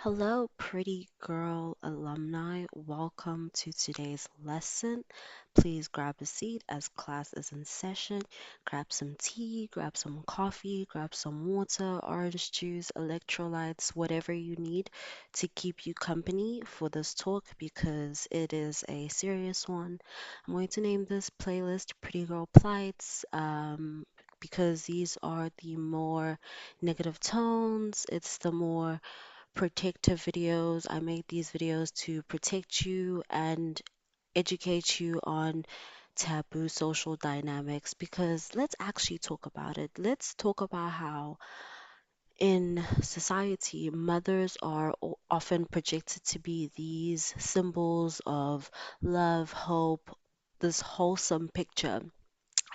Hello, pretty girl alumni. Welcome to today's lesson. Please grab a seat as class is in session. Grab some tea, grab some coffee, grab some water, orange juice, electrolytes, whatever you need to keep you company for this talk because it is a serious one. I'm going to name this playlist Pretty Girl Plights because these are the more negative tones. It's the more protective videos. I make these videos to protect you and educate you on taboo social dynamics because let's actually talk about it. Let's talk about how in society mothers are often projected to be these symbols of love, hope, this wholesome picture,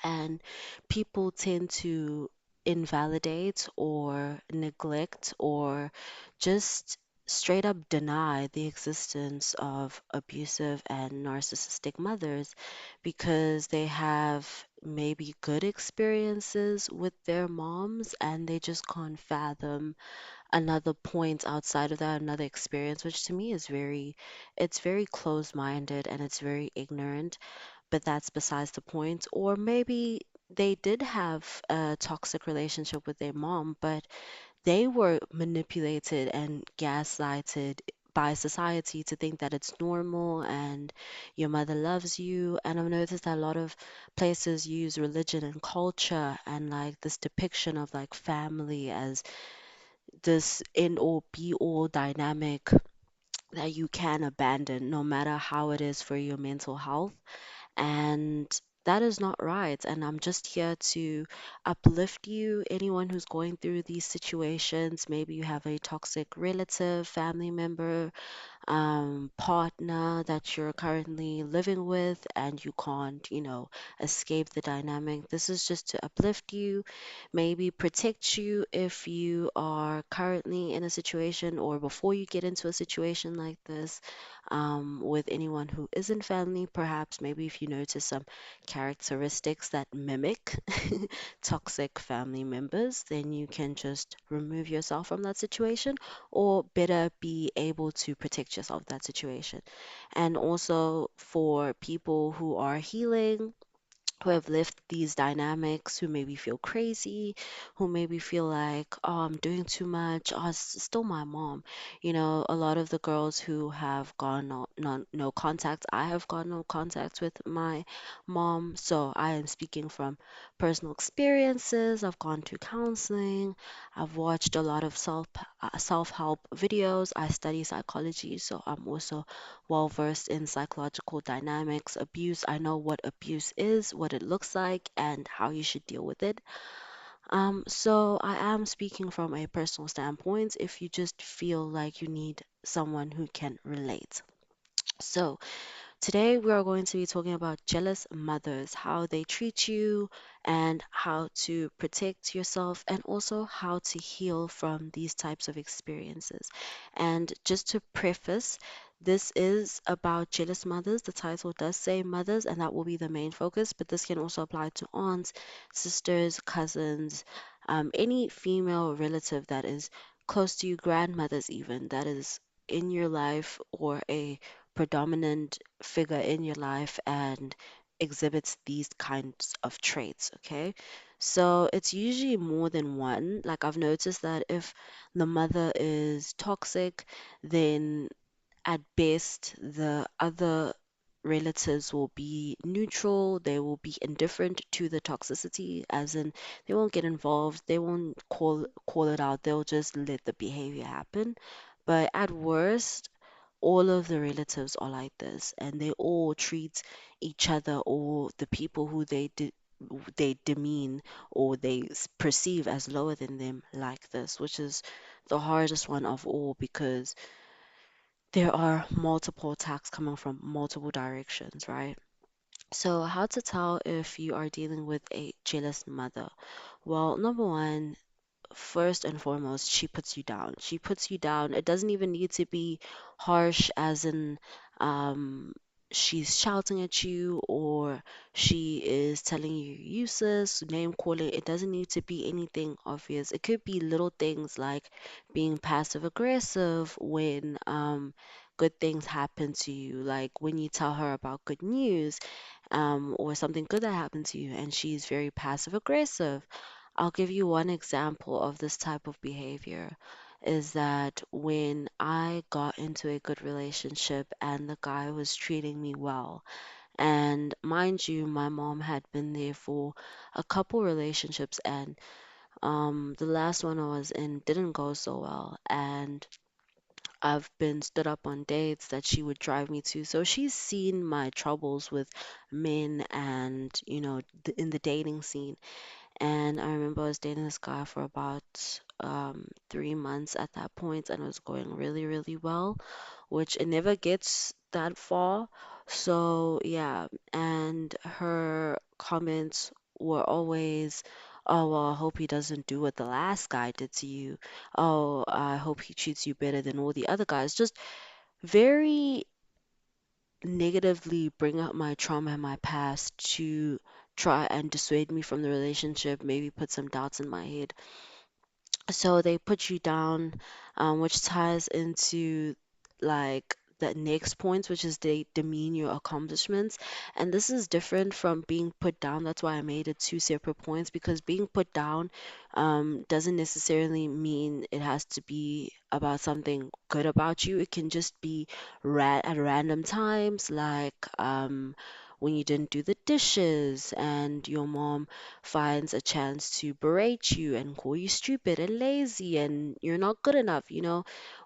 and people tend to invalidate or neglect or just straight up deny the existence of abusive and narcissistic mothers because they have maybe good experiences with their moms and they just can't fathom another point outside of that, another experience, which to me is it's very closed-minded and it's very ignorant, but that's besides the point. Or maybe they did have a toxic relationship with their mom, but they were manipulated and gaslighted by society to think that it's normal and your mother loves you. And I've noticed that a lot of places use religion and culture and like this depiction of like family as this end all be all dynamic that you can abandon no matter how it is for your mental health. And that is not right. And I'm just here to uplift you, anyone who's going through these situations. Maybe you have a toxic relative, family member, partner that you're currently living with and you can't, escape the dynamic. This is just to uplift you, maybe protect you if you are currently in a situation or before you get into a situation like this, with anyone who isn't family. Perhaps maybe if you notice some characteristics that mimic toxic family members, then you can just remove yourself from that situation or better be able to protect yourself in that situation. And also for people who are healing, who have lived these dynamics, who maybe feel crazy, who maybe feel like, oh, I'm doing too much, oh, it's still my mom. A lot of the girls who have gone no contact, I have gone no contact with my mom, so I am speaking from personal experiences. I've gone to counseling, I've watched a lot of self-help videos. I study psychology, so I'm also well versed in psychological dynamics, abuse. I know what abuse is, what it looks like, and how you should deal with it. So I am speaking from a personal standpoint if you just feel like you need someone who can relate. So, today, we are going to be talking about jealous mothers, how they treat you, and how to protect yourself, and also how to heal from these types of experiences. And just to preface, this is about jealous mothers. The title does say mothers, and that will be the main focus, but this can also apply to aunts, sisters, cousins, any female relative that is close to you, grandmothers, even that is in your life or a predominant figure in your life and exhibits these kinds of traits, okay? So it's usually more than one. Like I've noticed that if the mother is toxic, then at best the other relatives will be neutral, they will be indifferent to the toxicity, as in they won't get involved, they won't call it out, they'll just let the behavior happen. But at worst, all of the relatives are like this and they all treat each other or the people who they demean or they perceive as lower than them like this, which is the hardest one of all because there are multiple attacks coming from multiple directions, right? So, how to tell if you are dealing with a jealous mother? Well, number one, first and foremost, she puts you down. She puts you down. It doesn't even need to be harsh, as in, um, she's shouting at you, or she is telling you you're useless, name calling. It doesn't need to be anything obvious. It could be little things like being passive aggressive when good things happen to you, like when you tell her about good news, or something good that happened to you, and she's very passive aggressive. I'll give you one example of this type of behavior is that when I got into a good relationship and the guy was treating me well, and mind you, my mom had been there for a couple relationships, and the last one I was in didn't go so well, and I've been stood up on dates that she would drive me to. So she's seen my troubles with men and, in the dating scene. And I remember I was dating this guy for about 3 months at that point, and it was going really, really well, which it never gets that far. So, yeah, and her comments were always, oh, well, I hope he doesn't do what the last guy did to you. Oh, I hope he treats you better than all the other guys. Just very negatively bring up my trauma and my past to try and dissuade me from the relationship, maybe put some doubts in my head. So they put you down, which ties into like the next point, which is they demean your accomplishments. And this is different from being put down. That's why I made it two separate points, because being put down doesn't necessarily mean it has to be about something good about you. It can just be at random times, like when you didn't do the dishes and your mom finds a chance to berate you and call you stupid and lazy and you're not good enough.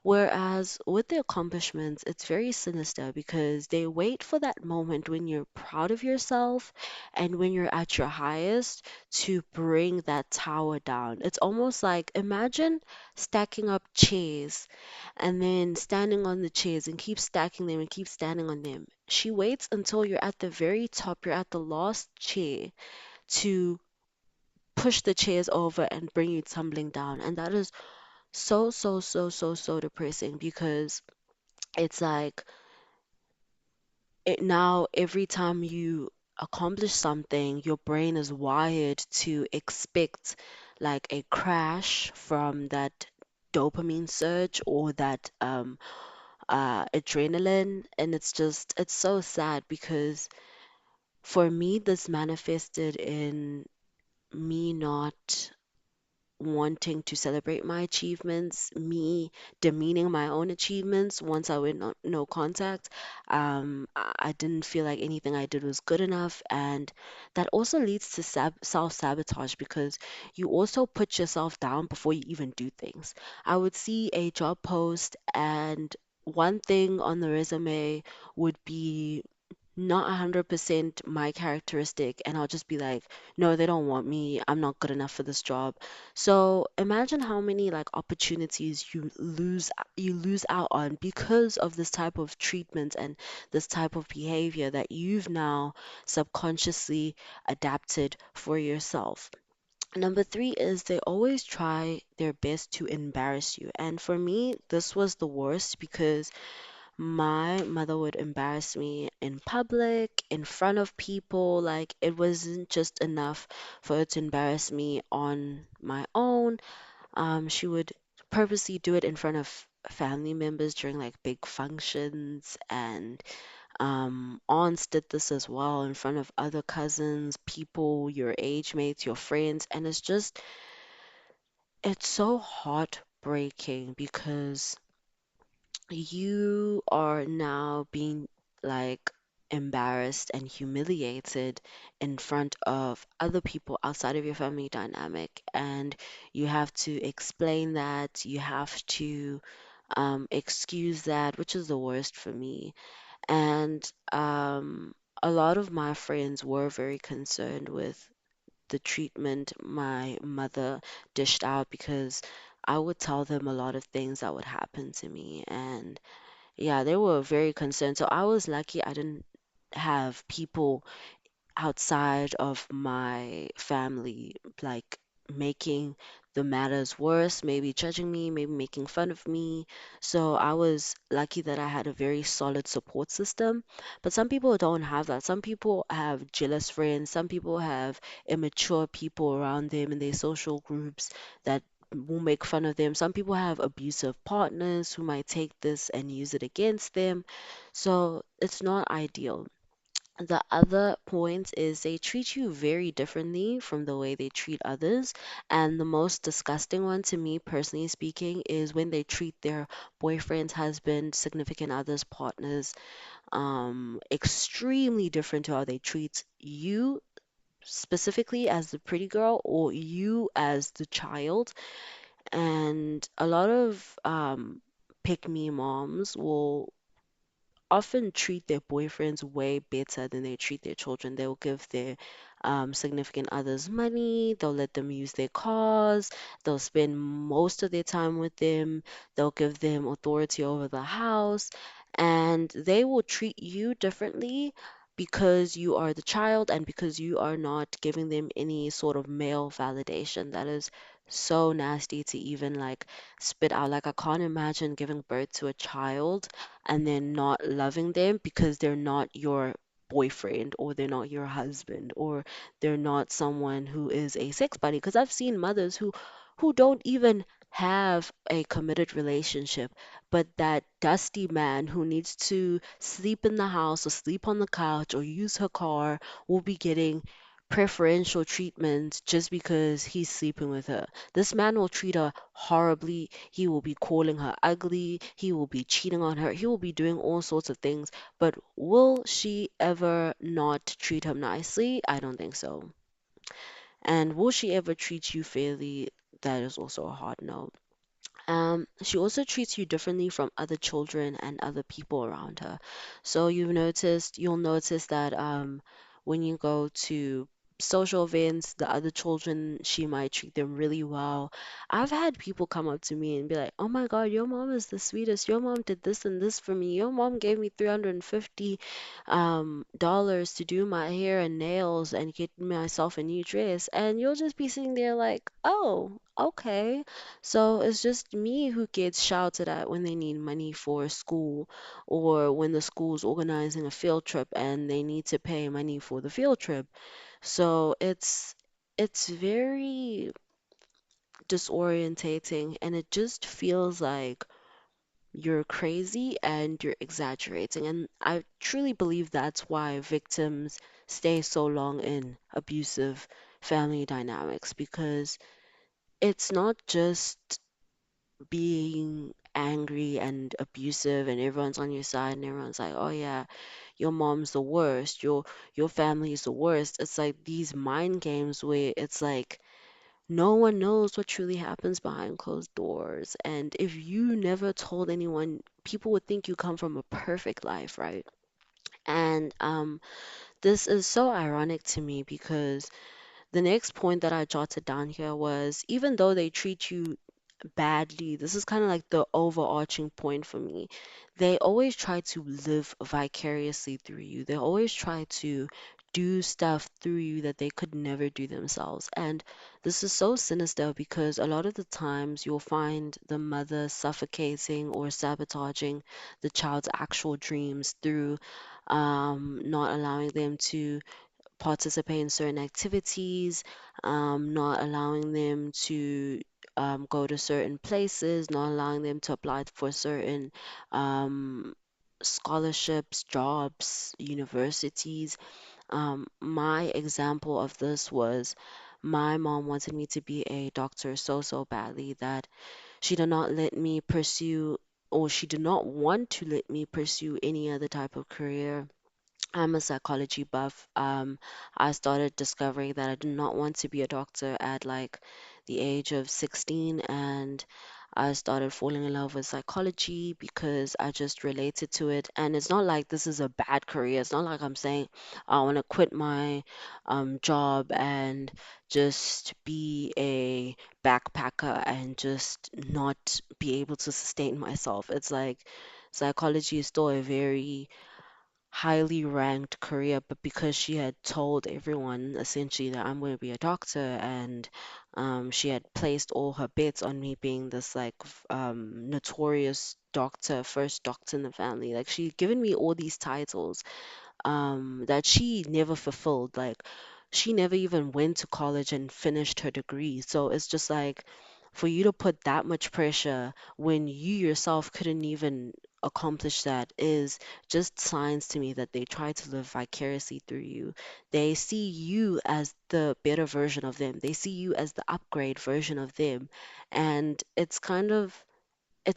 Whereas with the accomplishments, it's very sinister because they wait for that moment when you're proud of yourself and when you're at your highest to bring that tower down. It's almost like imagine stacking up chairs and then standing on the chairs and keep stacking them and keep standing on them. She waits until you're at the very top, you're at the last chair to push the chairs over and bring you tumbling down. And that is so, so, so, so, so depressing because it's like it now every time you accomplish something, your brain is wired to expect like a crash from that dopamine surge or that adrenaline. And it's so sad because for me, this manifested in me not wanting to celebrate my achievements, me demeaning my own achievements once I went no contact. I didn't feel like anything I did was good enough, and that also leads to self-sabotage because you also put yourself down before you even do things. I would see a job post, and one thing on the resume would be not 100% my characteristic, and I'll just be like, no, they don't want me, I'm not good enough for this job. So imagine how many like opportunities you lose out on because of this type of treatment and this type of behavior that you've now subconsciously adapted for yourself. Number three is they always try their best to embarrass you. And for me, this was the worst because my mother would embarrass me in public, in front of people. Like, it wasn't just enough for her to embarrass me on my own. She would purposely do it in front of family members during like big functions, and aunts did this as well in front of other cousins, people, your age mates, your friends, and it's so heartbreaking because you are now being like embarrassed and humiliated in front of other people outside of your family dynamic, and you have to explain that, you have to excuse that, which is the worst for me. And a lot of my friends were very concerned with the treatment my mother dished out because I would tell them a lot of things that would happen to me, and yeah, they were very concerned. So I was lucky I didn't have people outside of my family like making the matters worse, maybe judging me, maybe making fun of me. So I was lucky that I had a very solid support system. But some people don't have that. Some people have jealous friends. Some people have immature people around them in their social groups that will make fun of them. Some people have abusive partners who might take this and use it against them. So it's not ideal. The other point is they treat you very differently from the way they treat others. And the most disgusting one to me, personally speaking, is when they treat their boyfriends, husbands, significant others, partners, extremely different to how they treat you specifically as the pretty girl or you as the child. And a lot of pick me moms will often treat their boyfriends way better than they treat their children. They'll give their significant others money, they'll let them use their cars, they'll spend most of their time with them, they'll give them authority over the house, and they will treat you differently because you are the child and because you are not giving them any sort of male validation. That is so nasty to even like spit out. Like, I can't imagine giving birth to a child and then not loving them because they're not your boyfriend or they're not your husband or they're not someone who is a sex buddy. Because I've seen mothers who don't even have a committed relationship, but that dusty man who needs to sleep in the house or sleep on the couch or use her car will be getting preferential treatment just because he's sleeping with her. This man will treat her horribly. He will be calling her ugly. He will be cheating on her. He will be doing all sorts of things. But will she ever not treat him nicely? I don't think so. And will she ever treat you fairly? That is also a hard no. She also treats you differently from other children and other people around her. So you'll notice that when you go to social events, the other children, she might treat them really well. I've had people come up to me and be like, "Oh my God, your mom is the sweetest. Your mom did this and this for me. Your mom gave me $350 dollars to do my hair and nails and get myself a new dress." And you'll just be sitting there like, "Oh, okay." So it's just me who gets shouted at when they need money for school or when the school's organizing a field trip and they need to pay money for the field trip. So it's very disorientating and it just feels like you're crazy and you're exaggerating. And I truly believe that's why victims stay so long in abusive family dynamics because it's not just being angry and abusive and everyone's on your side and everyone's like, "Oh yeah, your mom's the worst, your family is the worst." It's like these mind games where it's like no one knows what truly happens behind closed doors. And if you never told anyone, people would think you come from a perfect life, right? And this is so ironic to me because the next point that I jotted down here was even though they treat you badly, this is kind of like the overarching point for me. They always try to live vicariously through you. They always try to do stuff through you that they could never do themselves. And this is so sinister because a lot of the times you'll find the mother suffocating or sabotaging the child's actual dreams through not allowing them to participate in certain activities, not allowing them to go to certain places, not allowing them to apply for certain um, scholarships, jobs, universities. My example of this was my mom wanted me to be a doctor so badly that she did not let me pursue, or she did not want to let me pursue any other type of career. I'm a psychology buff. I started discovering that I did not want to be a doctor at like the age of 16, and I started falling in love with psychology because I just related to it. And it's not like this is a bad career. It's not like I'm saying I want to quit my job and just be a backpacker and just not be able to sustain myself. It's like psychology is still a very highly ranked career, but because she had told everyone essentially that I'm going to be a doctor, and she had placed all her bets on me being this like notorious doctor, first doctor in the family. Like she'd given me all these titles that she never fulfilled. Like, she never even went to college and finished her degree. So it's just like, for you to put that much pressure when you yourself couldn't even accomplish that is just signs to me that they try to live vicariously through you. They see you as the better version of them, they see you as the upgrade version of them. And it's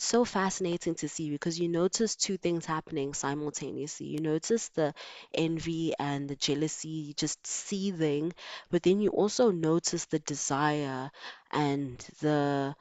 so fascinating to see because you notice two things happening simultaneously. You notice the envy and the jealousy just seething, but then you also notice the desire and the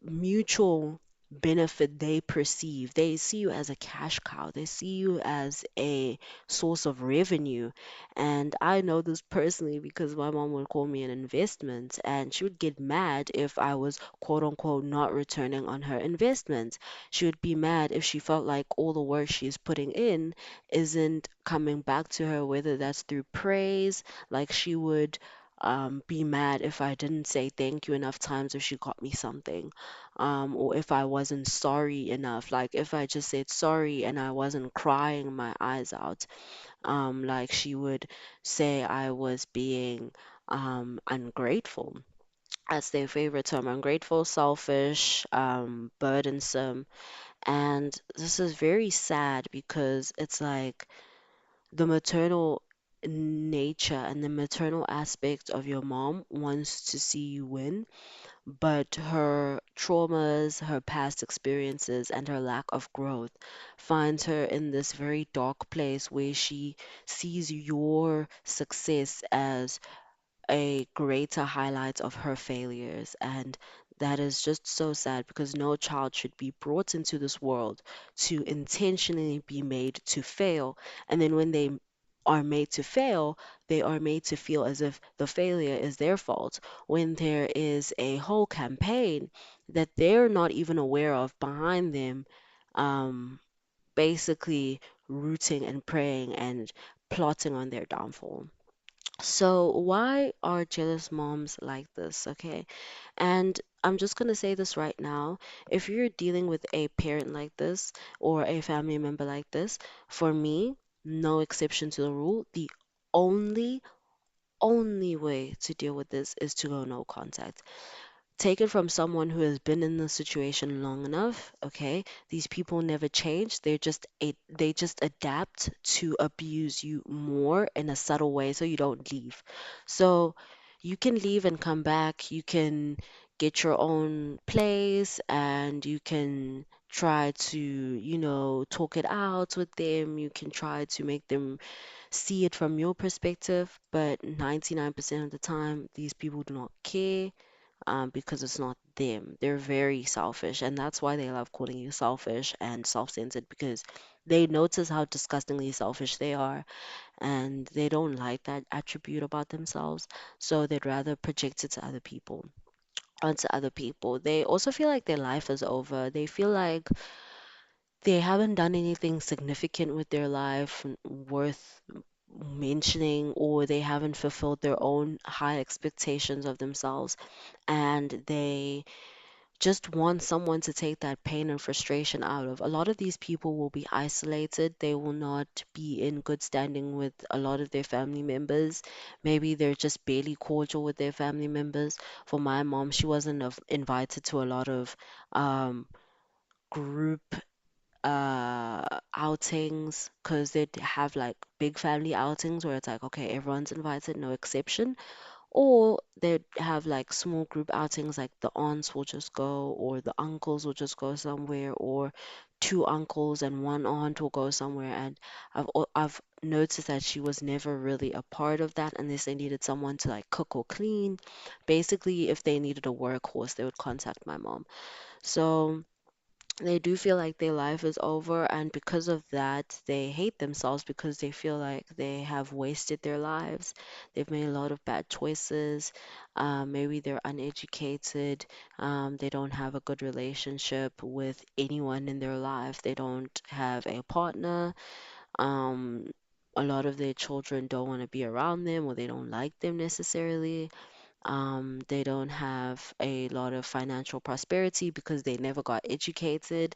mutual benefit they perceive. They see you as a cash cow, they see you as a source of revenue. And I know this personally because my mom would call me an investment, and she would get mad if I was quote unquote not returning on her investment. She would be mad if she felt like all the work she's putting in isn't coming back to her, whether that's through praise, like she would be mad if I didn't say thank you enough times if she got me something, or if I wasn't sorry enough. Like if I just said sorry and I wasn't crying my eyes out, like she would say I was being ungrateful. That's their favorite term, ungrateful, selfish, burdensome. And this is very sad because it's like the maternal nature and the maternal aspect of your mom wants to see you win, but her traumas, her past experiences, and her lack of growth finds her in this very dark place where she sees your success as a greater highlight of her failures. And that is just so sad because no child should be brought into this world to intentionally be made to fail. And then when they are made to fail, they are made to feel as if the failure is their fault, when there is a whole campaign that they're not even aware of behind them, um, basically rooting and praying and plotting on their downfall. So, why are jealous moms like this? Okay. And I'm just going to say this right now. If you're dealing with a parent like this or a family member like this, for me, no exception to the rule. The only, only way to deal with this is to go no contact. Take it from someone who has been in the situation long enough, okay? These people never change. They just adapt to abuse you more in a subtle way so you don't leave. So you can leave and come back. You can get your own place and you can try to, talk it out with them. You can try to make them see it from your perspective, but 99% of the time, these people do not care because it's not them. They're very selfish, and that's why they love calling you selfish and self-centered because they notice how disgustingly selfish they are, and they don't like that attribute about themselves, so they'd rather project it to other people. Onto other people. They also feel like their life is over. They feel like they haven't done anything significant with their life worth mentioning, or they haven't fulfilled their own high expectations of themselves, and they just want someone to take that pain and frustration out of. A lot of these people will be isolated. They will not be in good standing with a lot of their family members. Maybe they're just barely cordial with their family members. For my mom, she wasn't invited to a lot of um, group outings because they'd have like big family outings where it's like, okay, everyone's invited, no exception. Or they'd have like small group outings, like the aunts will just go, or the uncles will just go somewhere, or two uncles and one aunt will go somewhere. And I've noticed that she was never really a part of that unless they needed someone to like cook or clean. Basically, if they needed a workhorse, they would contact my mom. So they do feel like their life is over, and because of that, they hate themselves because they feel like they have wasted their lives. They've made a lot of bad choices. Maybe they're uneducated. They don't have a good relationship with anyone in their life. They don't have a partner. Um, a lot of their children don't want to be around them, or they don't like them necessarily. They don't have a lot of financial prosperity because they never got educated,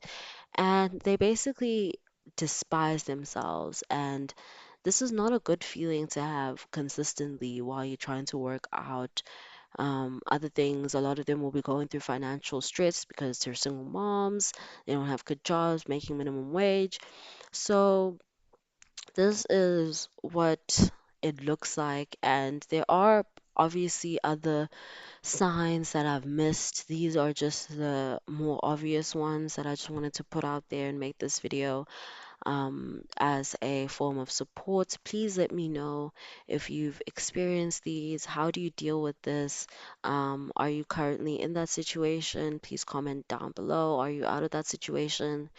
and they basically despise themselves. And this is not a good feeling to have consistently while you're trying to work out other things. A lot of them will be going through financial stress because they're single moms, they don't have good jobs, making minimum wage. So, this is what it looks like, and there are obviously other signs that I've missed. These are just the more obvious ones that I just wanted to put out there and make this video as a form of support. Please let me know if you've experienced these. How do you deal with this? Are you currently in that situation? Please comment down below. Are you out of that situation?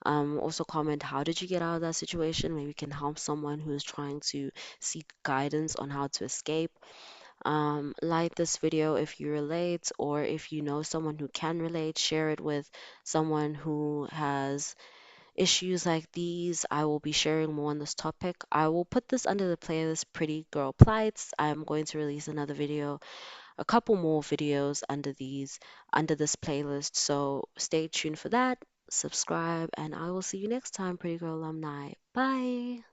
Also comment, how did you get out of that situation? Maybe we can help someone who is trying to seek guidance on how to escape. Like this video if you relate, or if you know someone who can relate, share it with someone who has issues like these. I will be sharing more on this topic. I will put this under the playlist Pretty Girl Plights. I'm going to release another video, a couple more videos under this playlist. So stay tuned for that. Subscribe, and I will see you next time, Pretty Girl alumni. Bye.